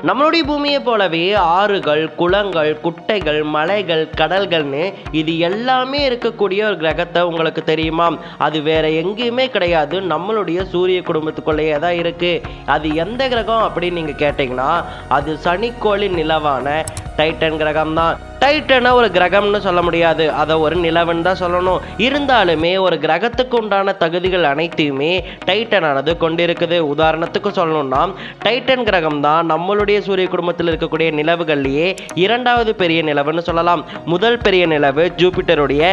நம்மளுடைய பூமியை போலவே ஆறுகள், குளங்கள், குட்டைகள், மலைகள், கடல்கள்னு இது எல்லாமே இருக்கக்கூடிய ஒரு கிரகத்தை உங்களுக்கு தெரியுமா? அது வேற எங்கேயுமே கிடையாது, நம்மளுடைய சூரிய குடும்பத்துக்குள்ளேயே தான் இருக்கு. அது எந்த கிரகம் அப்படின்னு நீங்க கேட்டீங்கன்னா அது சனிக்கோளின் நிலவான டைட்டன் கிரகம் தான். டைட்டனை ஒரு கிரகம்னு சொல்ல முடியாது, அதை ஒரு நிலவுன்னு தான் சொல்லணும். இருந்தாலுமே ஒரு கிரகத்துக்கு உண்டான தகுதிகள் அனைத்தையுமே டைட்டனானது கொண்டிருக்குது. உதாரணத்துக்கு சொல்லணும்னா டைட்டன் கிரகம் தான் நம்மளுடைய சூரிய குடும்பத்தில் இருக்கக்கூடிய நிலவுகள்லேயே இரண்டாவது பெரிய நிலவுன்னு சொல்லலாம். முதல் பெரிய நிலவு ஜூபிட்டருடைய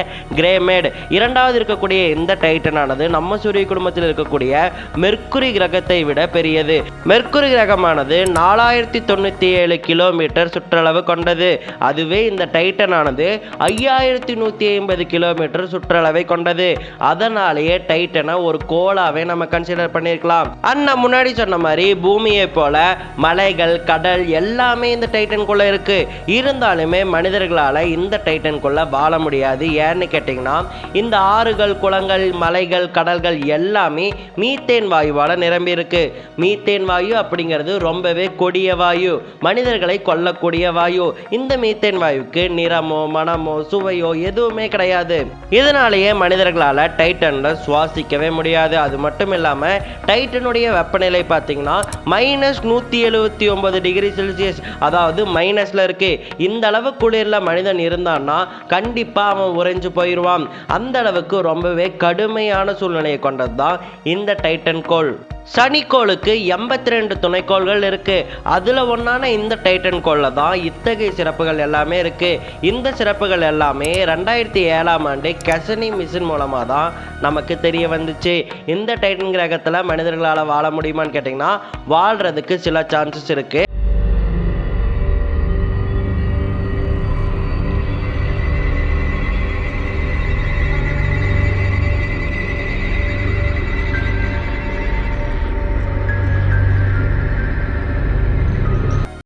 கிரேமேட். இரண்டாவது இருக்கக்கூடிய இந்த டைட்டனானது நம்ம சூரிய குடும்பத்தில் இருக்கக்கூடிய மெர்க்குரி கிரகத்தை விட பெரியது. மெர்க்குரி கிரகமானது 4097 கிலோமீட்டர் சுற்றளவு கொண்டது. அதுவே இந்த டைட்டன் ஆனது 5150 கிலோமீட்டர் சுற்றளவை கொண்டது. அதனாலேயே டைட்டனை ஒரு கோளாவே நம்ம கன்சிடர் பண்ணிருக்கலாம். அண்ணா முன்னாடி சொன்ன மாதிரி பூமியை போல மலைகள், கடல் எல்லாமே இந்த டைட்டனுக்குள்ள இருக்கு. இருந்தாலுமே மனிதர்களால இந்த டைட்டனுக்குள்ள வாழ முடியாது. ஏன்னு கேட்டீங்கன்னா இந்த ஆறுகள், குளங்கள், மலைகள், கடல்கள் எல்லாமே மீத்தேன் வாயுவால நிரம்பி இருக்கு. மீத்தேன் வாயு அப்படிங்கிறது ரொம்பவே கொடிய வாயு, மனிதர்களை கொல்லக்கூடிய வாயு. இந்த மீத்தேன் வாயுக்கு நிறமோ, மனமோ, சுவையோ எதுவுமே கிடையாது. இதனாலேயே மனிதர்களால டைட்டன்ல சுவாசிக்கவே முடியாது. அது மட்டும் இல்லாம டைட்டனுடைய வெப்பநிலை பார்த்தீங்கன்னா -179 டிகிரி செல்சியஸ், அதாவது மைனஸ்ல இருக்கு. இந்த அளவு குளிர்ல மனிதன் இருந்தான்னா கண்டிப்பா அவன் உறைஞ்சு போயிடுவான். அந்த அளவுக்கு ரொம்பவே கடுமையான சூழ்நிலையை கொண்டது தான் இந்த டைட்டன் கோள். சனிக்கோளுக்கு 82 துணைக்கோள்கள் இருக்கு. அதுல ஒன்னான இந்த டைட்டன் கோள்ல தான் இத்தகைய சிறப்புகள் எல்லாமே இருக்கு. இந்த சிறப்புகள் எல்லாமே 2007ஆம் ஆண்டு கெசனி மிஷன் மூலமா தான் நமக்கு தெரிய வந்துச்சு. இந்த டைட்டன் கிரகத்துல மனிதர்களால வாழ முடியுமான்னு கேட்டீங்கன்னா வாழ்றதுக்கு சில சான்சஸ் இருக்கு.